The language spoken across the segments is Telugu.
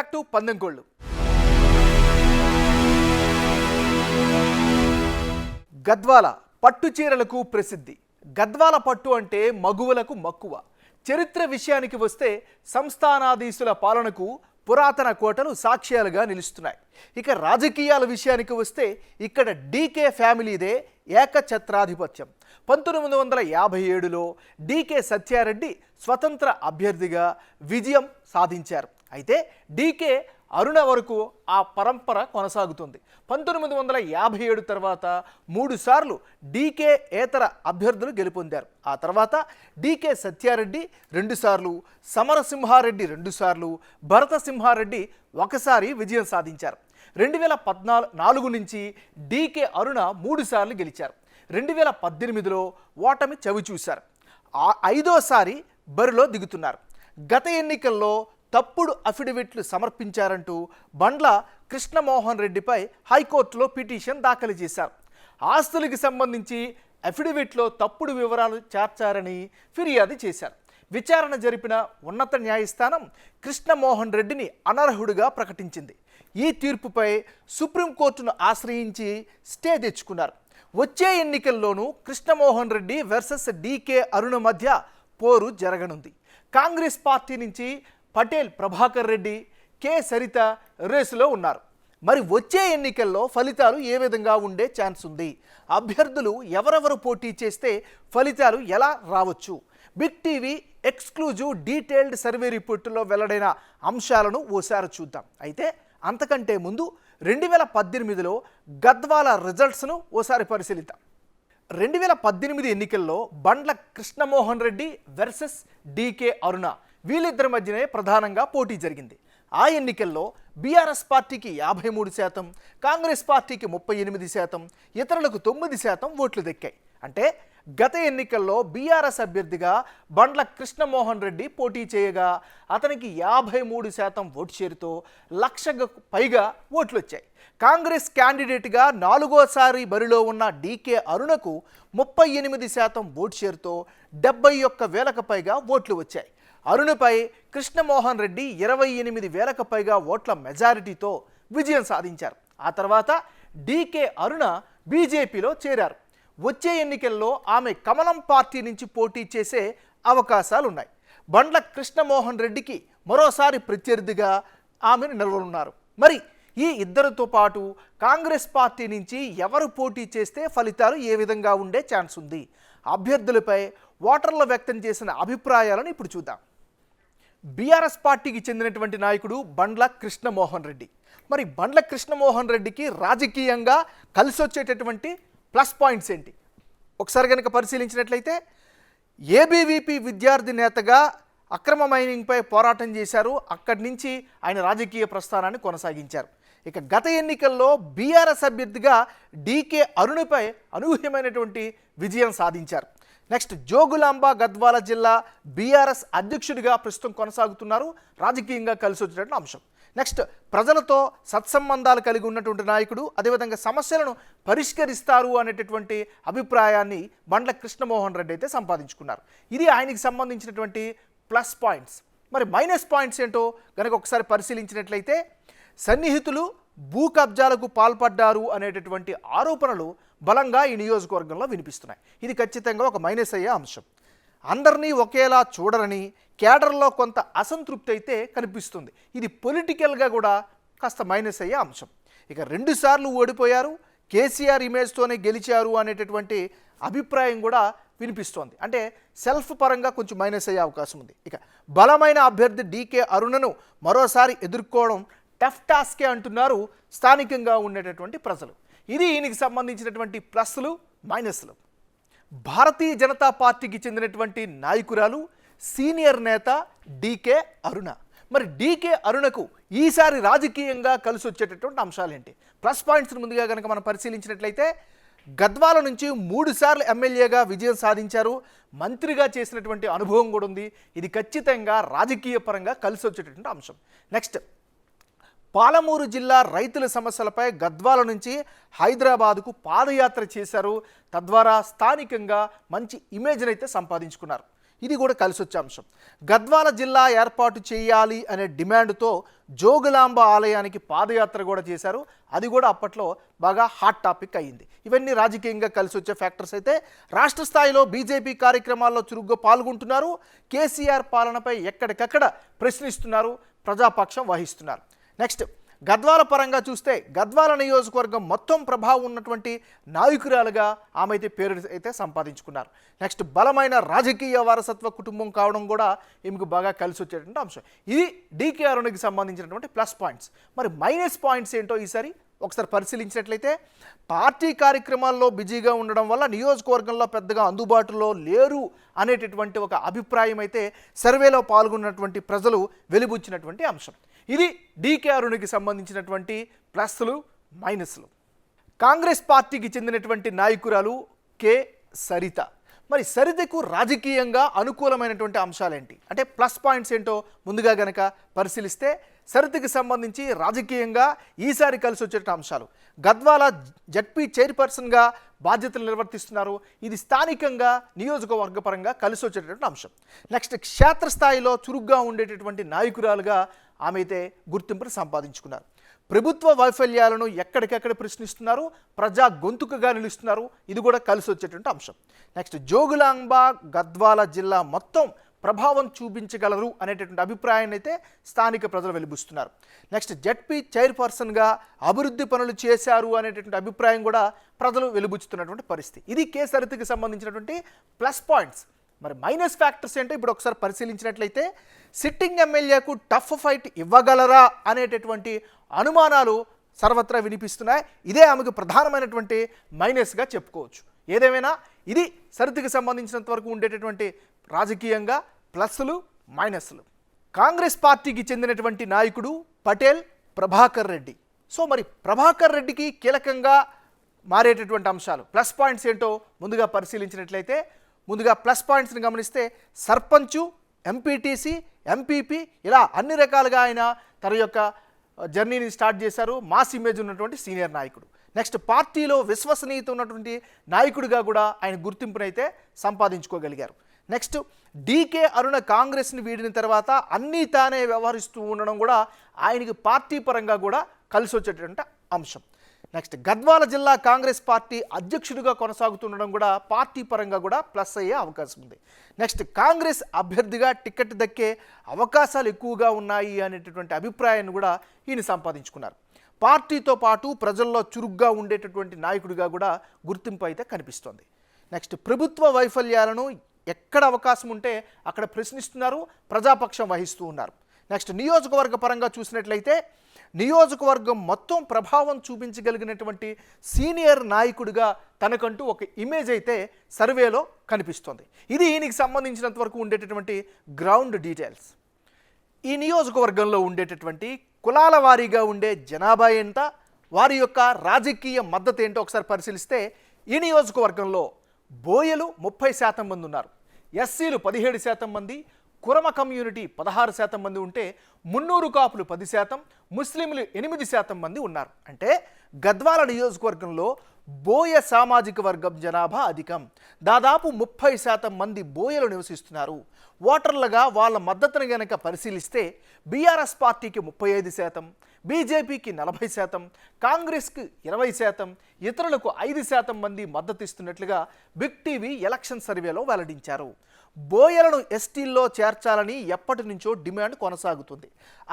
Back to పందెంకోళ్ళు. గద్వాల పట్టు చీరలకు ప్రసిద్ధి. గద్వాల పట్టు అంటే మగువలకు మక్కువ. చరిత్ర విషయానికి వస్తే సంస్థానాధీశుల పాలనకు పురాతన కోటలు సాక్ష్యాలుగా నిలుస్తున్నాయి. ఇక రాజకీయాల విషయానికి వస్తే ఇక్కడ డీకే ఫ్యామిలీదే ఏకఛత్రాధిపత్యం. 1957లో డీకే సత్యారెడ్డి స్వతంత్ర అభ్యర్థిగా విజయం సాధించారు. అయితే డీకే అరుణ వరకు ఆ పరంపర కొనసాగుతుంది. 1957 తర్వాత 3 సార్లు డీకే ఏతర అభ్యర్థులు గెలుపొందారు. ఆ తర్వాత డీకే సత్యారెడ్డి 2 సార్లు, సమరసింహారెడ్డి 2 సార్లు, భరతసింహారెడ్డి 1 సారి విజయం సాధించారు. 2014 నుంచి డీకే అరుణ 3 సార్లు గెలిచారు. 2018లో ఓటమి చవిచూశారు. 5వ బరిలో దిగుతున్నారు. గత ఎన్నికల్లో తప్పుడు అఫిడవిట్లు సమర్పించారంటూ బండ్ల కృష్ణమోహన్ రెడ్డిపై హైకోర్టులో పిటిషన్ దాఖలు చేశారు. ఆస్తులకు సంబంధించి అఫిడవిట్లో తప్పుడు వివరాలు చేర్చారని ఫిర్యాదు చేశారు. విచారణ జరిపిన ఉన్నత న్యాయస్థానం కృష్ణమోహన్ రెడ్డిని అనర్హుడిగా ప్రకటించింది. ఈ తీర్పుపై సుప్రీంకోర్టును ఆశ్రయించి స్టే తెచ్చుకున్నారు. వచ్చే ఎన్నికల్లోనూ కృష్ణమోహన్ రెడ్డి వర్సెస్ డీకే అరుణ మధ్య పోరు జరగనుంది. కాంగ్రెస్ పార్టీ నుంచి పటేల్ ప్రభాకర్ రెడ్డి, కె సరిత రేసులో ఉన్నారు. మరి వచ్చే ఎన్నికల్లో ఫలితాలు ఏ విధంగా ఉండే ఛాన్స్ ఉంది? అభ్యర్థులు ఎవరెవరు పోటీ చేస్తే ఫలితాలు ఎలా రావచ్చు? Big TV exclusive detailed survey రిపోర్టులో వెల్లడైన అంశాలను ఓసారి చూద్దాం. అయితే అంతకంటే ముందు 2018లో గద్వాల రిజల్ట్స్ను ఓసారి పరిశీలిద్దాం. 2018 ఎన్నికల్లో బండ్ల కృష్ణమోహన్ రెడ్డి వర్సెస్ డీకే అరుణ వీళ్ళిద్దరి మధ్యనే ప్రధానంగా పోటీ జరిగింది. ఆ ఎన్నికల్లో బీఆర్ఎస్ పార్టీకి 53%, కాంగ్రెస్ పార్టీకి 38%, ఇతరులకు 9% ఓట్లు దక్కాయి. అంటే గత ఎన్నికల్లో బీఆర్ఎస్ అభ్యర్థిగా బండ్ల కృష్ణమోహన్ రెడ్డి పోటీ చేయగా అతనికి 53% ఓటు షేరుతో 1,00,000కు పైగా ఓట్లు వచ్చాయి. కాంగ్రెస్ క్యాండిడేట్గా 4వ బరిలో ఉన్న డీకే అరుణకు 38% ఓటు షేరుతో 71,000కు పైగా ఓట్లు వచ్చాయి. అరుణపై కృష్ణమోహన్ రెడ్డి 28,000కు పైగా ఓట్ల మెజారిటీతో విజయం సాధించారు. ఆ తర్వాత డీకే అరుణ బీజేపీలో చేరారు. వచ్చే ఎన్నికల్లో ఆమె కమలం పార్టీ నుంచి పోటీ చేసే అవకాశాలున్నాయి. బండ్ల కృష్ణమోహన్ రెడ్డికి మరోసారి ప్రత్యర్థిగా ఆమెను నిలవనున్నారు. మరి ఈ ఇద్దరితో పాటు కాంగ్రెస్ పార్టీ నుంచి ఎవరు పోటీ చేస్తే ఫలితాలు ఏ విధంగా ఉండే ఛాన్స్ ఉంది? అభ్యర్థులపై ఓటర్లు వ్యక్తం చేసిన అభిప్రాయాలను ఇప్పుడు చూద్దాం. బీఆర్ఎస్ పార్టీకి చెందినటువంటి నాయకుడు బండ్ల కృష్ణమోహన్ రెడ్డి. మరి బండ్ల కృష్ణమోహన్ రెడ్డికి రాజకీయంగా కలిసి వచ్చేటటువంటి ప్లస్ పాయింట్స్ ఏంటి? ఒకసారి కనుక పరిశీలించినట్లయితే ఏబీవీపీ విద్యార్థి నేతగా అక్రమ మైనింగ్పై పోరాటం చేశారు. అక్కడి నుంచి ఆయన రాజకీయ ప్రస్థానాన్ని కొనసాగించారు. ఇక గత ఎన్నికల్లో బీఆర్ఎస్ అభ్యర్థిగా డీకే అరుణపై అనూహ్యమైనటువంటి విజయం సాధించారు. నెక్స్ట్ జోగులాంబ గద్వాల జిల్లా బీఆర్ఎస్ అధ్యక్షుడిగా ప్రస్తుతం కొనసాగుతున్నారు. రాజకీయంగా కలిసి వచ్చేటువంటి అంశం. నెక్స్ట్ ప్రజలతో సత్సంబంధాలు కలిగి ఉన్నటువంటి నాయకుడు, అదేవిధంగా సమస్యలను పరిష్కరిస్తారు అనేటటువంటి అభిప్రాయాన్ని బండ్ల కృష్ణమోహన్ రెడ్డి అయితే సంపాదించుకున్నారు. ఇది ఆయనకి సంబంధించినటువంటి ప్లస్ పాయింట్స్. మరి మైనస్ పాయింట్స్ ఏంటో కనుక ఒకసారి పరిశీలించినట్లయితే సన్నిహితులు భూ కబ్జాలకు పాల్పడ్డారు అనేటటువంటి ఆరోపణలు బలంగా ఈ నియోజకవర్గంలో వినిపిస్తున్నాయి. ఇది ఖచ్చితంగా ఒక మైనస్ అయ్యే అంశం. అందరినీ ఒకేలా చూడరని కేడర్లో కొంత అసంతృప్తి అయితే కనిపిస్తుంది. ఇది పొలిటికల్గా కూడా కాస్త మైనస్ అయ్యే అంశం. ఇక 2 సార్లు ఓడిపోయారు, కేసీఆర్ ఇమేజ్తోనే గెలిచారు అనేటటువంటి అభిప్రాయం కూడా వినిపిస్తోంది. అంటే సెల్ఫ్ పరంగా కొంచెం మైనస్ అయ్యే అవకాశం ఉంది. ఇక బలమైన అభ్యర్థి డీకే అరుణను మరోసారి ఎదుర్కోవడం టఫ్ టాస్కే అంటున్నారు స్థానికంగా ఉండేటటువంటి ప్రజలు. ఇది ఈయనకి సంబంధించినటువంటి ప్లస్లు మైనస్లు. భారతీయ జనతా పార్టీకి చెందినటువంటి నాయకురాలు, సీనియర్ నేత డీకే అరుణ. మరి డీకే అరుణకు ఈసారి రాజకీయంగా కలిసి వచ్చేటటువంటి అంశాలేంటి? ప్లస్ పాయింట్స్ ముందుగా కనుక మనం పరిశీలించినట్లయితే గద్వాల నుంచి 3 సార్లు ఎమ్మెల్యేగా విజయం సాధించారు. మంత్రిగా చేసినటువంటి అనుభవం కూడా ఉంది. ఇది ఖచ్చితంగా రాజకీయ పరంగా కలిసి వచ్చేటటువంటి అంశం. నెక్స్ట్ పాలమూరు జిల్లా రైతుల సమస్యలపై గద్వాల నుంచి హైదరాబాదుకు పాదయాత్ర చేశారు. తద్వారా స్థానికంగా మంచి ఇమేజ్ని అయితే సంపాదించుకున్నారు. ఇది కూడా కలిసి వచ్చే అంశం. గద్వాల జిల్లా ఏర్పాటు చేయాలి అనే డిమాండ్తో జోగులాంబ ఆలయానికి పాదయాత్ర కూడా చేశారు. అది కూడా అప్పట్లో బాగా హాట్ టాపిక్ అయ్యింది. ఇవన్నీ రాజకీయంగా కలిసి వచ్చే ఫ్యాక్టర్స్ అయితే రాష్ట్ర స్థాయిలో బీజేపీ కార్యక్రమాల్లో చురుగ్గా పాల్గొంటున్నారు. కేసీఆర్ పాలనపై ఎక్కడికక్కడ ప్రశ్నిస్తున్నారు, ప్రజాపక్షం వహిస్తున్నారు. నెక్స్ట్ గద్వాల పరంగా చూస్తే గద్వాల నియోజకవర్గం మొత్తం ప్రభావం ఉన్నటువంటి నాయకురాలుగా ఆమె అయితే పేరు అయితే సంపాదించుకున్నారు. నెక్స్ట్ బలమైన రాజకీయ వారసత్వ కుటుంబం కావడం కూడా ఈమెకు బాగా కలిసి వచ్చేటువంటి అంశం. ఇది డీకే అరుణకి సంబంధించినటువంటి ప్లస్ పాయింట్స్. మరి మైనస్ పాయింట్స్ ఏంటో ఈసారి ఒకసారి పరిశీలించినట్లయితే పార్టీ కార్యక్రమాల్లో బిజీగా ఉండడం వల్ల నియోజకవర్గంలో పెద్దగా అందుబాటులో లేరు అనేటటువంటి ఒక అభిప్రాయం అయితే సర్వేలో పాల్గొన్నటువంటి ప్రజలు వెలిబుచ్చినటువంటి అంశం. ఇది డీకే అరుణకి సంబంధించినటువంటి ప్లస్లు మైనస్లు. కాంగ్రెస్ పార్టీకి చెందినటువంటి నాయకురాలు కె సరిత. మరి సరితకు రాజకీయంగా అనుకూలమైనటువంటి అంశాలేంటి అంటే ప్లస్ పాయింట్స్ ఏంటో ముందుగా గనక పరిశీలిస్తే సరితకి సంబంధించి రాజకీయంగా ఈసారి కలిసి వచ్చే అంశాలు. గద్వాల జడ్పీ చైర్పర్సన్గా బాధ్యతలు నిర్వర్తిస్తున్నారు. ఇది స్థానికంగా నియోజకవర్గపరంగా కలిసి వచ్చేటటువంటి అంశం. నెక్స్ట్ క్షేత్రస్థాయిలో చురుగ్గా ఉండేటటువంటి నాయకురాలుగా ఆమె అయితే గుర్తింపును సంపాదించుకున్నారు. ప్రభుత్వ వైఫల్యాలను ఎక్కడికెక్కడ ప్రశ్నిస్తున్నారు, ప్రజా గొంతుకగా నిలుస్తున్నారు. ఇది కూడా కలిసి వచ్చేటువంటి అంశం. నెక్స్ట్ జోగులాంబ గద్వాల జిల్లా మొత్తం ప్రభావం చూపించగలరు అనేటటువంటి అభిప్రాయాన్ని అయితే స్థానిక ప్రజలు వెలిబుస్తున్నారు. నెక్స్ట్ జడ్పీ చైర్పర్సన్గా అభివృద్ధి పనులు చేశారు అనేటటువంటి అభిప్రాయం కూడా ప్రజలు వెలిబుచ్చుతున్నటువంటి పరిస్థితి. ఇది కె సరితకి సంబంధించినటువంటి ప్లస్ పాయింట్స్. మరి మైనస్ ఫ్యాక్టర్స్ ఏంటో ఇప్పుడు ఒకసారి పరిశీలించినట్లయితే సిట్టింగ్ ఎమ్మెల్యేకు టఫ్ ఫైట్ ఇవ్వగలరా అనేటటువంటి అనుమానాలు సర్వత్రా వినిపిస్తున్నాయి. ఇదే ఆమెకు ప్రధానమైనటువంటి మైనస్గా చెప్పుకోవచ్చు. ఏదేమైనా ఇది సరితకి సంబంధించినంత వరకు ఉండేటటువంటి రాజకీయంగా ప్లస్లు మైనస్లు. కాంగ్రెస్ పార్టీకి చెందినటువంటి నాయకుడు పటేల్ ప్రభాకర్ రెడ్డి. సో మరి ప్రభాకర్ రెడ్డికి కీలకంగా మారేటటువంటి అంశాలు ప్లస్ పాయింట్స్ ఏంటో ముందుగా పరిశీలించినట్లయితే ముందుగా ప్లస్ పాయింట్స్ని గమనిస్తే సర్పంచు, ఎంపీటీసీ, ఎంపీపీ ఇలా అన్ని రకాలుగా ఆయన తన యొక్క జర్నీని స్టార్ట్ చేశారు. మాస్ ఇమేజ్ ఉన్నటువంటి సీనియర్ నాయకుడు. నెక్స్ట్ పార్టీలో విశ్వసనీయత ఉన్నటువంటి నాయకుడిగా కూడా ఆయన గుర్తింపునైతే సంపాదించుకోగలిగారు. నెక్స్ట్ డీకే అరుణ కాంగ్రెస్ని వీడిన తర్వాత అన్నీ తానే వ్యవహరిస్తూ ఉండడం కూడా ఆయనకి పార్టీ పరంగా కూడా కలిసి వచ్చేటటువంటి అంశం. నెక్స్ట్ గద్వాల జిల్లా కాంగ్రెస్ పార్టీ అధ్యక్షుడిగా కొనసాగుతుండడం కూడా పార్టీ పరంగా కూడా ప్లస్ అయ్యే అవకాశం ఉంది. నెక్స్ట్ కాంగ్రెస్ అభ్యర్థిగా టికెట్ దక్కే అవకాశాలు ఎక్కువగా ఉన్నాయి అనేటటువంటి అభిప్రాయాన్ని కూడా ఈయన సంపాదించుకున్నారు. పార్టీతో పాటు ప్రజల్లో చురుగ్గా ఉండేటటువంటి నాయకుడిగా కూడా గుర్తింపు అయితే కనిపిస్తోంది. నెక్స్ట్ ప్రభుత్వ వైఫల్యాలను ఎక్కడ అవకాశం ఉంటే అక్కడ ప్రశ్నిస్తున్నారు, ప్రజాపక్షం వహిస్తూ ఉన్నారు. నెక్స్ట్ నియోజకవర్గ పరంగా చూసినట్లయితే నియోజకవర్గం మొత్తం ప్రభావం చూపించగలిగినటువంటి సీనియర్ నాయకుడిగా తనకంటూ ఒక ఇమేజ్ అయితే సర్వేలో కనిపిస్తోంది. ఇది ఈయనకి సంబంధించినంత వరకు ఉండేటటువంటి గ్రౌండ్ డీటెయిల్స్. ఈ నియోజకవర్గంలో ఉండేటటువంటి కులాల వారీగా ఉండే జనాభా ఎంత, వారి యొక్క రాజకీయ మద్దతు ఏంటో ఒకసారి పరిశీలిస్తే ఈ నియోజకవర్గంలో బోయలు 30% మంది ఉన్నారు, ఎస్సీలు 17% మంది, కురమ కమ్యూనిటీ 16% మంది ఉంటే మున్నూరు కాపులు 10%, ముస్లింలు 8% మంది ఉన్నారు. అంటే గద్వాల నియోజకవర్గంలో బోయ సామాజిక వర్గం జనాభా అధికం. దాదాపు 30% మంది బోయలు నివసిస్తున్నారు. ఓటర్లుగా వాళ్ళ మద్దతును గనక పరిశీలిస్తే బీఆర్ఎస్ పార్టీకి 35%, బీజేపీకి 40%, కాంగ్రెస్కి 20%, ఇతరులకు 5% మంది మద్దతు ఇస్తున్నట్లుగా బిగ్ టీవీ ఎలక్షన్ సర్వేలో వెల్లడించారు. బోయలను ఎస్టీల్లో చేర్చాలని ఎప్పటి నుంచో డిమాండ్ కొనసాగుతుంది.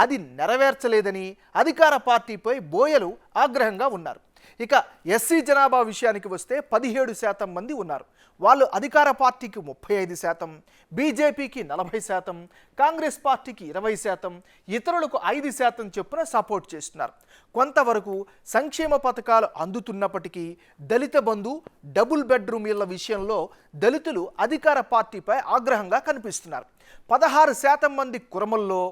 అది నెరవేర్చలేదని అధికార పార్టీపై బోయలు ఆగ్రహంగా ఉన్నారు. ఇక ఎస్సీ జనాభా విషయానికి వస్తే 17% మంది ఉన్నారు. వాళ్ళు అధికార పార్టీకి 35%, బీజేపీకి 40%, కాంగ్రెస్ పార్టీకి 20%, ఇతరులకు 5% చొప్పున సపోర్ట్ చేస్తున్నారు. కొంతవరకు సంక్షేమ పథకాలు అందుతున్నప్పటికీ దళిత బంధు, డబుల్ బెడ్రూమ్ ఇళ్ల విషయంలో దళితులు అధికార పార్టీపై ఆగ్రహంగా కనిపిస్తున్నారు. 16% మంది కురమల్లో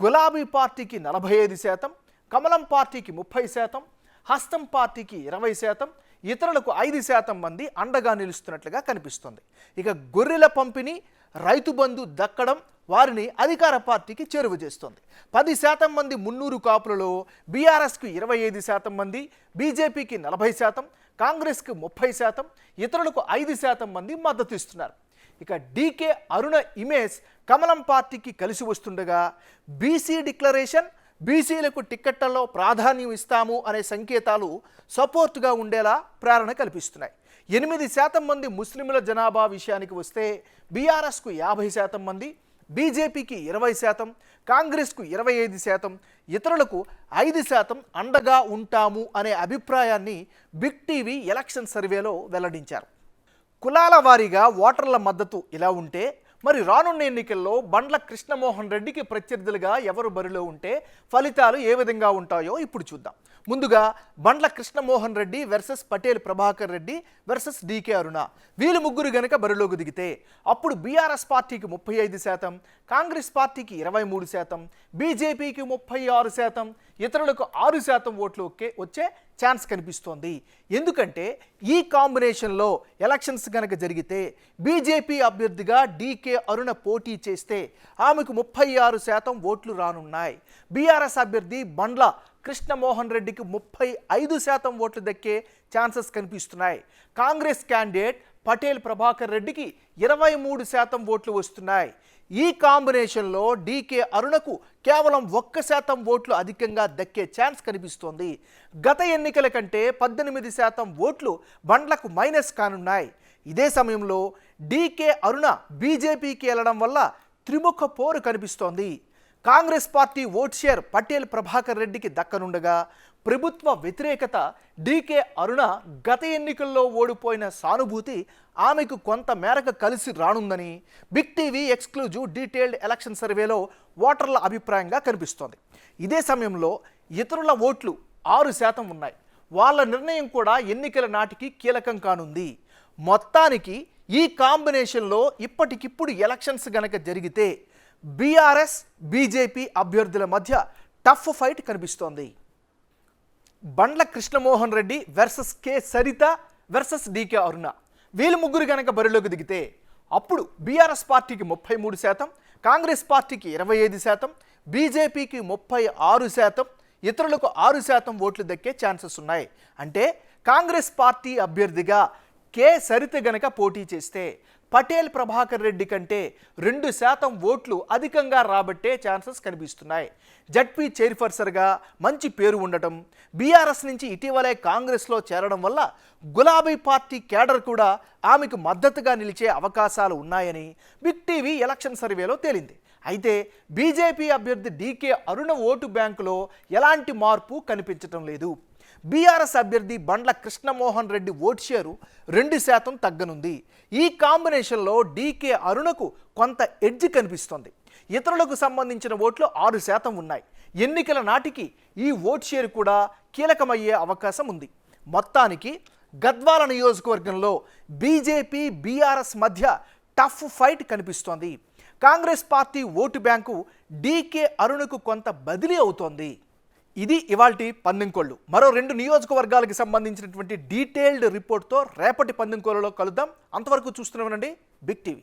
గులాబీ పార్టీకి 45%, కమలం పార్టీకి 30%, హస్తం పార్టీకి 20%, ఇతరులకు 5% మంది అండగా నిలుస్తున్నట్లుగా కనిపిస్తుంది. ఇక గొర్రెల పంపిణీ, రైతు బంధు దక్కడం వారిని అధికార పార్టీకి చేరువ చేస్తుంది. 10% మంది మున్నూరు కాపులలో బీఆర్ఎస్కు 25% మంది, బీజేపీకి 40%, కాంగ్రెస్కు 30%, ఇతరులకు 5% మంది మద్దతు ఇస్తున్నారు. ఇక డీకే అరుణ ఇమేజ్ కమలం పార్టీకి కలిసి వస్తుండగా బీసీ డిక్లరేషన్, బీసీలకు టిక్కెట్లలో ప్రాధాన్యం ఇస్తాము అనే సంకేతాలు సపోర్టుగా ఉండేలా ప్రేరణ కల్పిస్తున్నాయి. 8% మంది ముస్లింల జనాభా విషయానికి వస్తే బీఆర్ఎస్కు 50% మంది, బీజేపీకి 20%, కాంగ్రెస్కు 25%, ఇతరులకు 5% అండగా ఉంటాము అనే అభిప్రాయాన్ని బిగ్ టీవీ ఎలక్షన్ సర్వేలో వెల్లడించారు. కులాల వారీగా ఓటర్ల మద్దతు ఇలా ఉంటే మరి రానున్న ఎన్నికల్లో బండ్ల కృష్ణమోహన్ రెడ్డికి ప్రత్యర్థులుగా ఎవరు బరిలో ఉంటే ఫలితాలు ఏ విధంగా ఉంటాయో ఇప్పుడు చూద్దాం. ముందుగా Bandla Krishnamohan Reddy versus Patel Prabhakar Reddy versus DK Aruna. వీళ్ళు ముగ్గురు గనక బరిలోకి దిగితే అప్పుడు బీఆర్ఎస్ పార్టీకి 35%, కాంగ్రెస్ పార్టీకి 23%, బీజేపీకి 36%, ఇతరులకు 6% ఓట్లు వచ్చే ఛాన్స్ కనిపిస్తోంది. ఎందుకంటే ఈ కాంబినేషన్లో ఎలక్షన్స్ కనుక జరిగితే బీజేపీ అభ్యర్థిగా డీకే అరుణ పోటీ చేస్తే ఆమెకు 36% ఓట్లు రానున్నాయి. బీఆర్ఎస్ అభ్యర్థి బండ్ల కృష్ణమోహన్ రెడ్డికి 35% ఓట్లు దక్కే ఛాన్సెస్ కనిపిస్తున్నాయి. కాంగ్రెస్ క్యాండిడేట్ పటేల్ ప్రభాకర్ రెడ్డికి 23% ఓట్లు వస్తున్నాయి. ఈ కాంబినేషన్లో డీకే అరుణకు కేవలం 1% ఓట్లు అధికంగా దక్కే ఛాన్స్ కనిపిస్తోంది. గత ఎన్నికల కంటే 18% ఓట్లు బండ్లకు మైనస్ కానున్నాయి. ఇదే సమయంలో డీకే అరుణ బీజేపీకి వెళ్ళడం వల్ల త్రిముఖ పోరు కనిపిస్తోంది. Congress party vote share Patel Prabhakar రెడ్డికి దక్కనుండగా ప్రభుత్వ వ్యతిరేకత డీకే అరుణ గత ఎన్నికల్లో ఓడిపోయిన సానుభూతి ఆమెకు కొంత మేరకు కలిసి రానుందని big TV exclusive detailed election సర్వేలో ఓటర్ల అభిప్రాయంగా కనిపిస్తోంది. ఇదే సమయంలో ఇతరుల ఓట్లు 6% ఉన్నాయి. వాళ్ళ నిర్ణయం కూడా ఎన్నికల నాటికి కీలకం కానుంది. మొత్తానికి ఈ కాంబినేషన్లో ఇప్పటికిప్పుడు ఎలక్షన్స్ గనక జరిగితే బీఆర్ఎస్ బీజేపీ అభ్యర్థుల మధ్య టఫ్ ఫైట్ కనిపిస్తోంది. Bandla Krishnamohan Reddy versus K Saritha versus DK Aruna. వీళ్ళు ముగ్గురు కనుక బరిలోకి దిగితే అప్పుడు బీఆర్ఎస్ పార్టీకి 33%, కాంగ్రెస్ పార్టీకి 25%, బీజేపీకి 36%, ఇతరులకు 6% ఓట్లు దక్కే ఛాన్సెస్ ఉన్నాయి. అంటే కాంగ్రెస్ పార్టీ అభ్యర్థిగా కె సరిత గనక పోటీ చేస్తే పటేల్ ప్రభాకర్ రెడ్డి కంటే 2% ఓట్లు అధికంగా రాబట్టే ఛాన్సెస్ కనిపిస్తున్నాయి. జడ్పీ చైర్పర్సన్గా మంచి పేరు ఉండటం, బీఆర్ఎస్ నుంచి ఇటీవలే కాంగ్రెస్లో చేరడం వల్ల గులాబీ పార్టీ కేడర్ కూడా ఆమెకు మద్దతుగా నిలిచే అవకాశాలు ఉన్నాయని బిగ్ టీవీ ఎలక్షన్ సర్వేలో తేలింది. అయితే బీజేపీ అభ్యర్థి డీకే అరుణ ఓటు బ్యాంకులో ఎలాంటి మార్పు కనిపించడం లేదు. బీఆర్ఎస్ అభ్యర్థి బండ్ల కృష్ణమోహన్ రెడ్డి ఓటు షేరు 2% తగ్గనుంది. ఈ కాంబినేషన్లో డీకే అరుణకు కొంత ఎడ్జ్ కనిపిస్తోంది. ఇతరులకు సంబంధించిన ఓట్లు 6% ఉన్నాయి. ఎన్నికల నాటికి ఈ ఓటు షేరు కూడా కీలకమయ్యే అవకాశం ఉంది. మొత్తానికి గద్వాల నియోజకవర్గంలో బీజేపీ బీఆర్ఎస్ మధ్య టఫ్ ఫైట్ కనిపిస్తోంది. Congress party vote bank DK అరుణకు కొంత బదిలీ అవుతోంది. ఇది ఇవాల్టి పందెంకోళ్ళు. మరో 2 నియోజకవర్గాలకు సంబంధించినటువంటి డీటెయిల్డ్ రిపోర్ట్తో రేపటి పందెంకోళ్ళలో కలుద్దాం. అంతవరకు చూస్తూనే ఉండండి బిగ్ టీవీ.